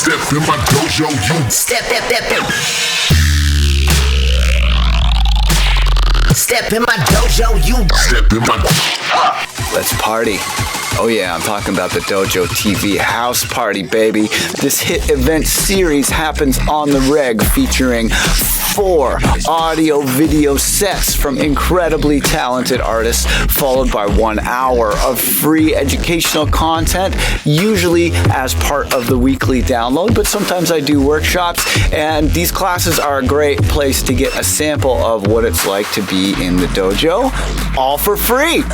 Step in my dojo, you Step in my dojo, you step in my. Let's party. Oh yeah, I'm talking about the Dojo TV house party, baby. This hit event series happens on the reg, featuring 4 audio video sets from incredibly talented artists, followed by 1 hour of free educational content, usually as part of the weekly download, but sometimes I do workshops, and these classes are a great place to get a sample of what it's like to be in the dojo, all for free.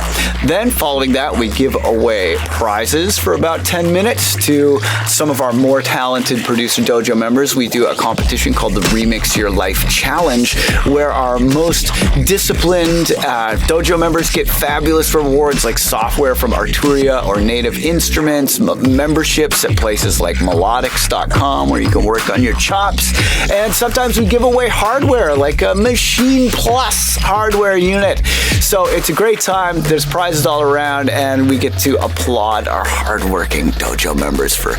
Then following that, we give away prizes for about 10 minutes to some of our more talented Producer Dojo members. We do a competition called the Remix Your Life Challenge, where our most disciplined dojo members get fabulous rewards like software from Arturia or Native Instruments, memberships at places like melodics.com where you can work on your chops, and sometimes we give away hardware like a Machine Plus hardware unit. So it's a great time. There's prizes all around, and we get to applaud our hardworking dojo members for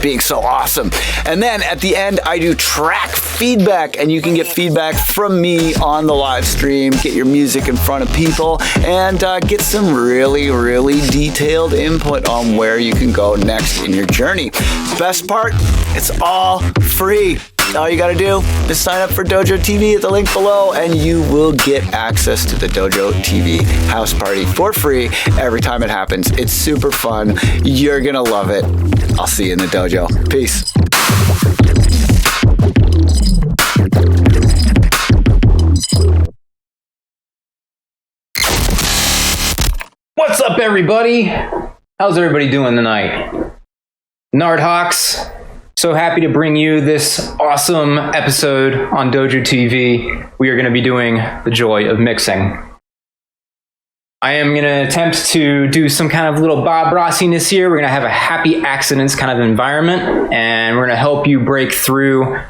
being so awesome. And then at the end, I do track feedback, and you can get feedback from me on the live stream, get your music in front of people, and get some really, really detailed input on where you can go next in your journey. Best part, it's all free. All you gotta do is sign up for Dojo TV at the link below, and you will get access to the Dojo TV house party for free every time it happens. It's super fun. You're gonna love it. I'll see you in the dojo. Peace. What's up, everybody? How's everybody doing tonight? Knard Hawks. So happy to bring you this awesome episode on Dojo TV. We are going to be doing the joy of mixing. I am going to attempt to do some kind of little Bob Rossiness here. We're going to have a happy accidents kind of environment, and we're going to help you break through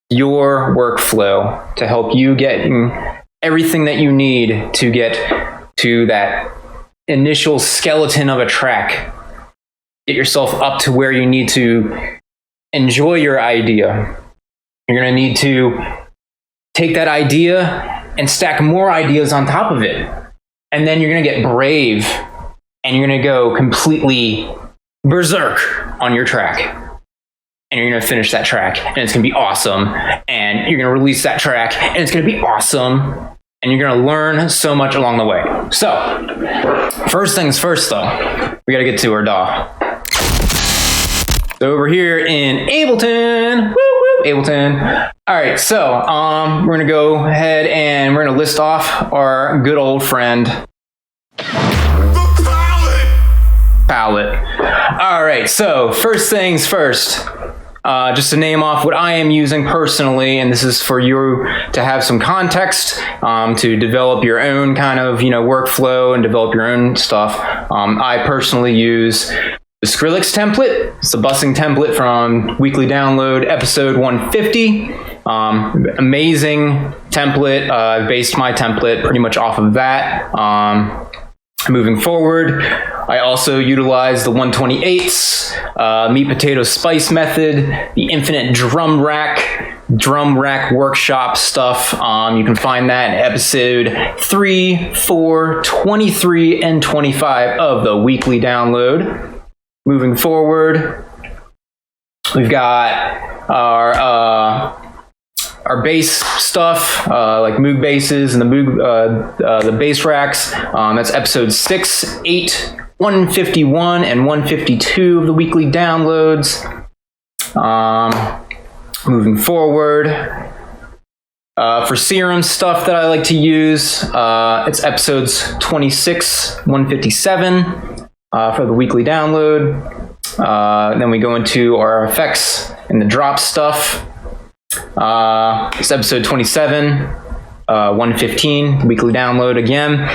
your workflow to help you get everything that you need to get to that initial skeleton of a track. Get yourself up to where you need to enjoy your idea. You're going to need to take that idea and stack more ideas on top of it. And then you're going to get brave, and you're going to go completely berserk on your track. And you're going to finish that track, and it's going to be awesome. And you're going to release that track, and it's going to be awesome. And you're going to learn so much along the way. So, first things first, though, we got to get to our DAW. So over here in Ableton, Ableton. All right, so we're gonna go ahead and we're gonna list off our good old friend, The palette. Palette. All right, so first things first. Just to name off what I am using personally, and this is for you to have some context, to develop your own kind of workflow and develop your own stuff. I personally use the Skrillex template. It's the bussing template from Weekly Download episode 150. Amazing template. I based my template pretty much off of that. Moving forward, I also utilize the 128s, meat potato spice method, the infinite drum rack workshop stuff. You can find that in episode 3, 4, 23, and 25 of the Weekly Download. Moving forward, we've got our bass stuff, like Moog basses and the bass racks. That's episode 6, 8, 151, and 152 of the Weekly Downloads. Moving forward, for serum stuff that I like to use, it's episodes 26, 157. For the Weekly Download. Then we go into our effects and the drop stuff. It's episode 27, 115, Weekly Download again.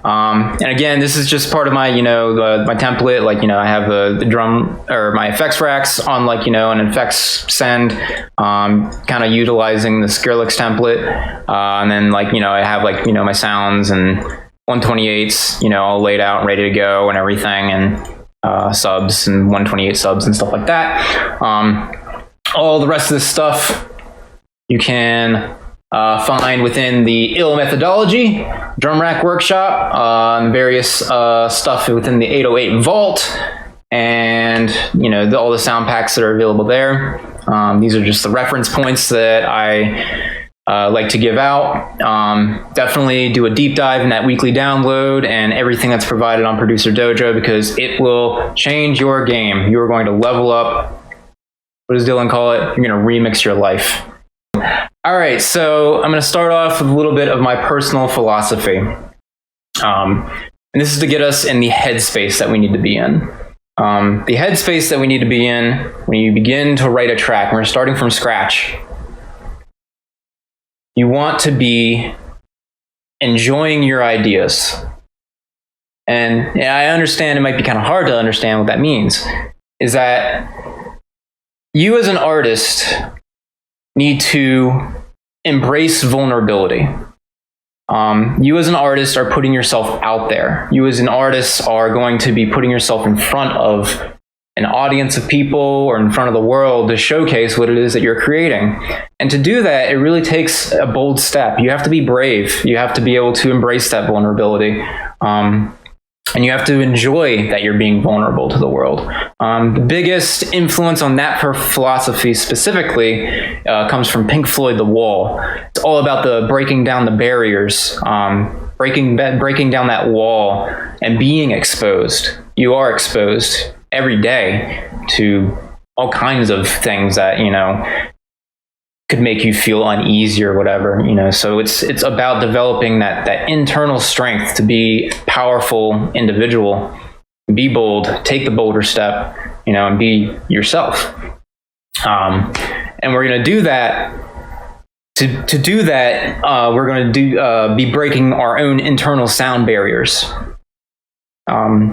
And again, this is just part of my, my template. Like, I have the drum or my effects racks on an effects send, kind of utilizing the Skrillex template. And then I have my sounds and 128s, all laid out and ready to go and everything. And subs and 128 subs and stuff like that. All the rest of this stuff you can find within the ill methodology, drum rack workshop, and various stuff within the 808 vault, and all the sound packs that are available there. These are just the reference points that I like to give out. Definitely do a deep dive in that weekly download and everything that's provided on Producer Dojo, because it will change your game. You are going to level up. What does Dylan call it? You're going to remix your life. All right, so I'm going to start off with a little bit of my personal philosophy. And this is to get us in the headspace that we need to be in. The headspace that we need to be in when you begin to write a track, when we're starting from scratch, you want to be enjoying your ideas. And I understand it might be kind of hard to understand what that means, is that you as an artist need to embrace vulnerability. You as an artist are putting yourself out there. You as an artist are going to be putting yourself in front of an audience of people or in front of the world to showcase what it is that you're creating. And to do that, it really takes a bold step. You have to be brave. You have to be able to embrace that vulnerability. And you have to enjoy that you're being vulnerable to the world. The biggest influence on that philosophy specifically comes from Pink Floyd, The Wall. It's all about the breaking down the barriers, breaking down that wall and being exposed. You are exposed every day to all kinds of things that, could make you feel uneasy or whatever, so it's about developing that internal strength to be a powerful individual, be bold, take the bolder step, and be yourself. And we're going to do that. To do that, we're going to be breaking our own internal sound barriers.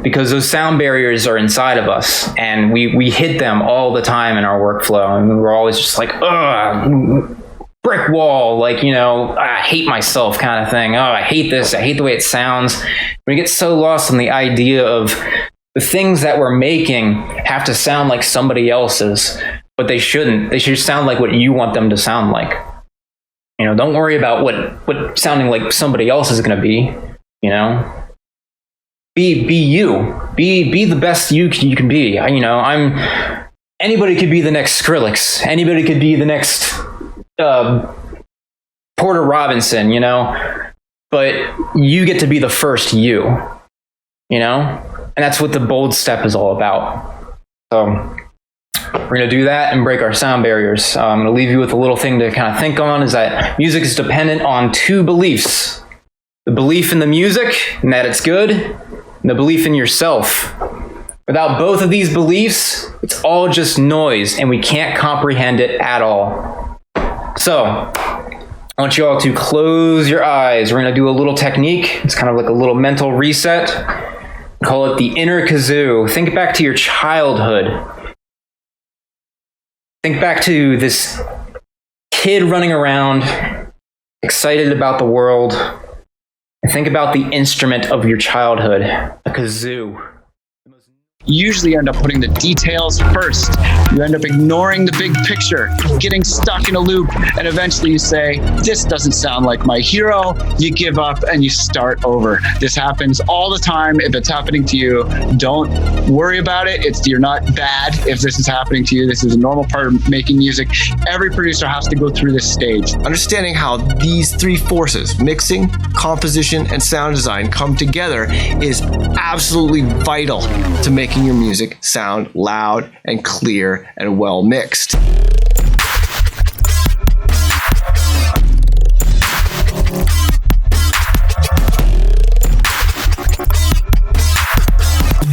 Because those sound barriers are inside of us, and we hit them all the time in our workflow, and we're always just like, ugh, brick wall, I hate myself kind of thing. Oh, I hate this. I hate the way it sounds. We get so lost in the idea of the things that we're making have to sound like somebody else's, but they shouldn't. They should sound like what you want them to sound like. Don't worry about what sounding like somebody else is going to be, Be you. Be the best you can be. Anybody could be the next Skrillex. Anybody could be the next Porter Robinson, But you get to be the first you, And that's what the bold step is all about. So we're going to do that and break our sound barriers. I'm going to leave you with a little thing to kind of think on, is that music is dependent on two beliefs. The belief in the music and that it's good, and the belief in yourself. Without both of these beliefs, it's all just noise, and we can't comprehend it at all. So, I want you all to close your eyes. We're going to do a little technique. It's kind of like a little mental reset. Call it the inner kazoo. Think back to your childhood. Think back to this kid running around, excited about the world. Think about the instrument of your childhood, a kazoo. You usually end up putting the details first. You end up ignoring the big picture, getting stuck in a loop, and eventually you say, this doesn't sound like my hero. You give up and you start over. This happens all the time. If it's happening to you, don't worry about it. You're not bad if this is happening to you. This is a normal part of making music. Every producer has to go through this stage. Understanding how these three forces, mixing, composition, and sound design, come together is absolutely vital to making your music sound loud and clear and well mixed.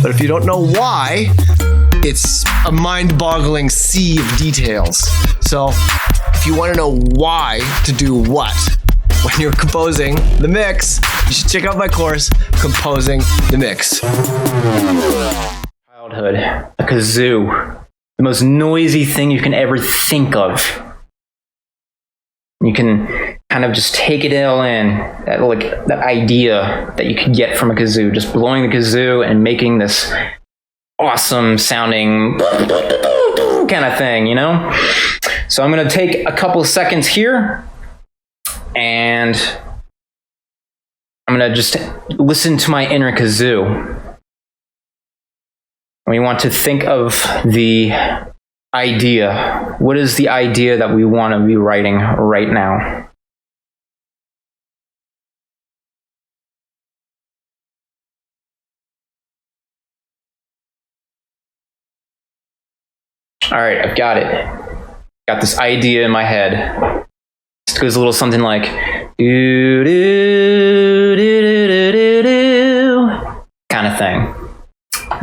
But if you don't know why, it's a mind-boggling sea of details. So if you want to know why to do what when you're composing the mix, you should check out my course, Composing the Mix. Childhood, a kazoo, the most noisy thing you can ever think of. You can kind of just take it all in, that idea that you could get from a kazoo, just blowing the kazoo and making this awesome sounding kind of thing, you know? So I'm going to take a couple seconds here and I'm going to just listen to my inner kazoo. We want to think of the idea. What is the idea that we want to be writing right now? All right, I've got it. Got this idea in my head. It goes a little something like do do do do do do kind of thing.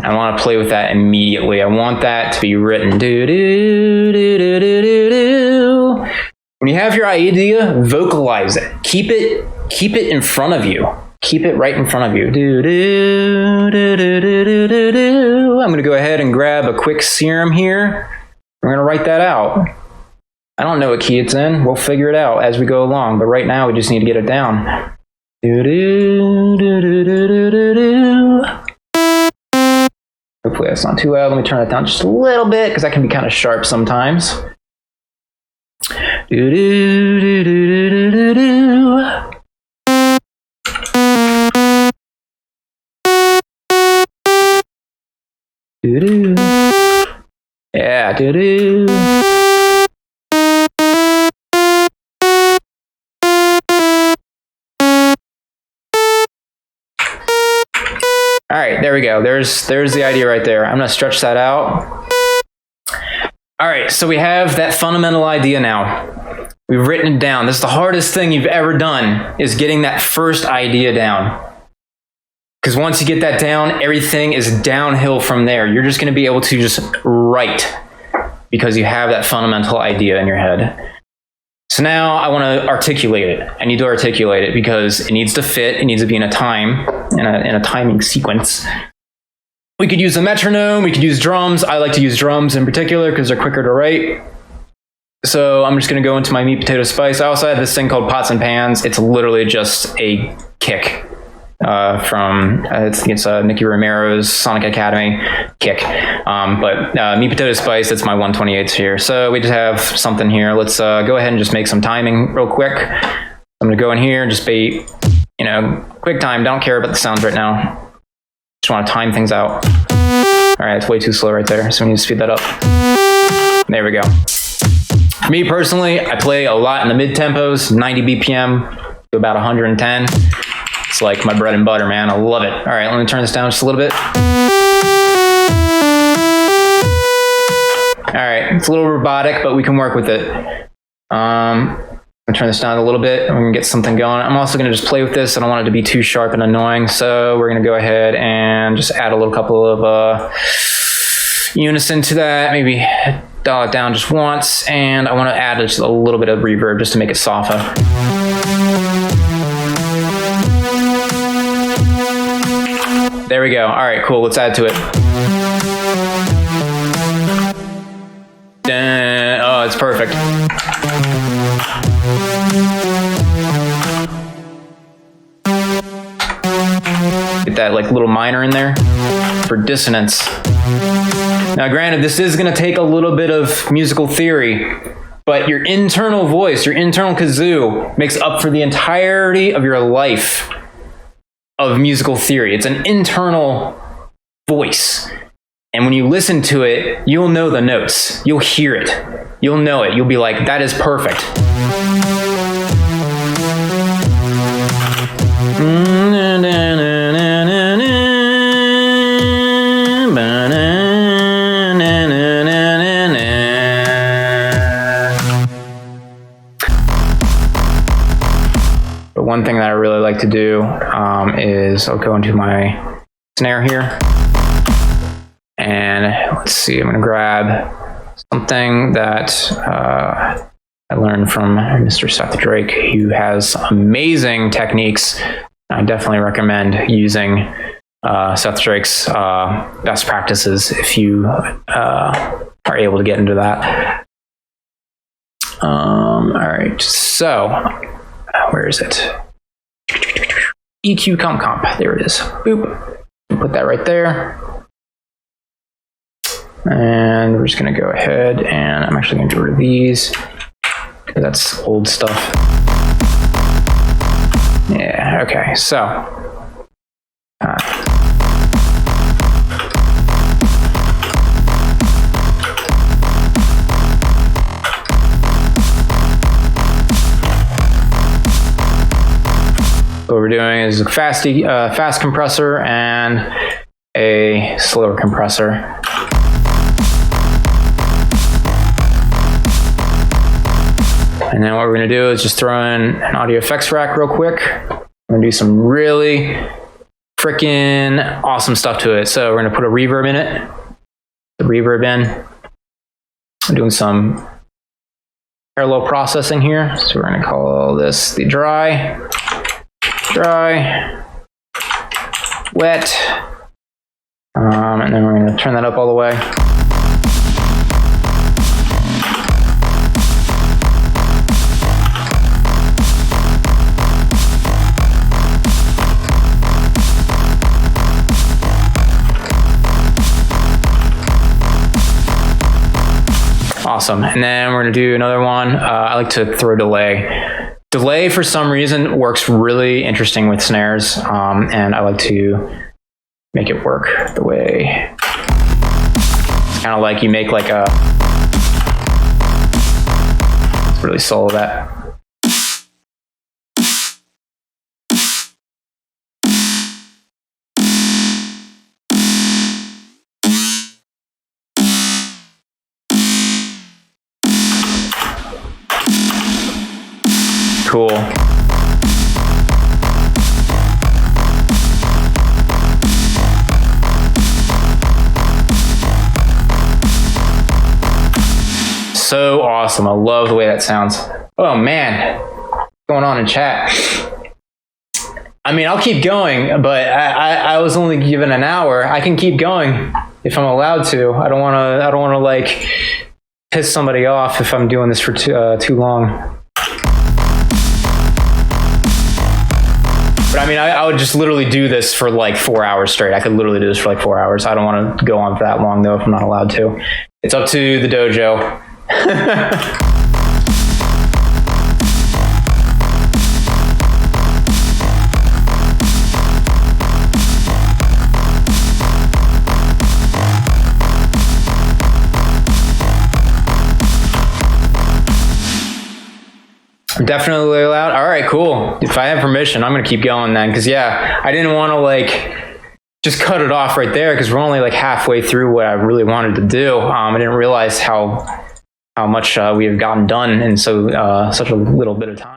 I want to play with that immediately. I want that to be written. Do do do do do do do. When you have your idea, vocalize it. Keep it in front of you. Keep it right in front of you. Do do do do do do do do. I'm going to go ahead and grab a quick serum here. We're going to write that out. I don't know what key it's in. We'll figure it out as we go along. But right now, we just need to get it down. Do do do do do do do do. Hopefully that's not too loud. Let me turn that down just a little bit because that can be kind of sharp sometimes. Do do do do do do do. Do do. Yeah, do do. All right, there we go. There's the idea right there. I'm gonna stretch that out. All right, so we have that fundamental idea now. We've written it down. This is the hardest thing you've ever done, is getting that first idea down. Because once you get that down, everything is downhill from there. You're just gonna be able to just write because you have that fundamental idea in your head. So now I want to articulate it. I need to articulate it because it needs to fit. It needs to be in a time, in a timing sequence. We could use a metronome. We could use drums. I like to use drums in particular because they're quicker to write. So I'm just going to go into my meat, potato, spice. I also have this thing called pots and pans. It's literally just a kick from it's Nicky Romero's Sonic Academy kick. But meat, potato, spice, that's my 128s here. So we just have something here. Let's go ahead and just make some timing real quick. I'm going to go in here and just be, quick time. Don't care about the sounds right now. Just want to time things out. All right, it's way too slow right there. So we need to speed that up. There we go. For me personally, I play a lot in the mid tempos, 90 BPM to about 110. It's like my bread and butter, man. I love it. All right, let me turn this down just a little bit. All right, it's a little robotic, but we can work with it. I'm gonna turn this down a little bit and we can get something going. I'm also gonna just play with this. I don't want it to be too sharp and annoying, so we're gonna go ahead and just add a little couple of unison to that. Maybe dial it down just once, and I want to add just a little bit of reverb just to make it softer. There we go. All right, cool. Let's add to it. Oh, it's perfect. Get that like little minor in there for dissonance. Now, granted, this is going to take a little bit of musical theory, but your internal voice, your internal kazoo, makes up for the entirety of your life of musical theory. It's an internal voice. And when you listen to it, you'll know the notes. You'll hear it. You'll know it. You'll be like, that is perfect. But one thing that I really like to do is I'll go into my snare here. And let's see, I'm going to grab something that I learned from Mr. Seth Drake, who has amazing techniques. I definitely recommend using Seth Drake's best practices if you are able to get into that. All right, so where is it? EQ comp. There it is. Boop. Put that right there. And we're just gonna go ahead and I'm actually gonna get rid of these, because that's old stuff. Yeah, okay, so. What we're doing is a fast compressor and a slower compressor. And then what we're gonna do is just throw in an audio effects rack real quick. We're gonna do some really freaking awesome stuff to it. So we're gonna put a reverb in it. The reverb in. I'm doing some parallel processing here. So we're gonna call this the dry, wet, and then we're going to turn that up all the way. Awesome. And then we're going to do another one. I like to throw delay. Delay, for some reason, works really interesting with snares, and I like to make it work the way, it's kind of like you make like a, let's really solo that. Cool. So awesome. I love the way that sounds. Oh man, what's going on in chat? I mean, I'll keep going, but I was only given an hour. I can keep going if I'm allowed to. I don't want to like piss somebody off if I'm doing this for too long. But I mean, I would just literally do this for like 4 hours straight. I could literally do this for like 4 hours. I don't want to go on for that long though if I'm not allowed to. It's up to the dojo. Definitely allowed. All right, cool. If I have permission, I'm gonna keep going then, because yeah, I didn't want to like just cut it off right there, because we're only like halfway through what I really wanted to do. I didn't realize how much we have gotten done in such a little bit of time.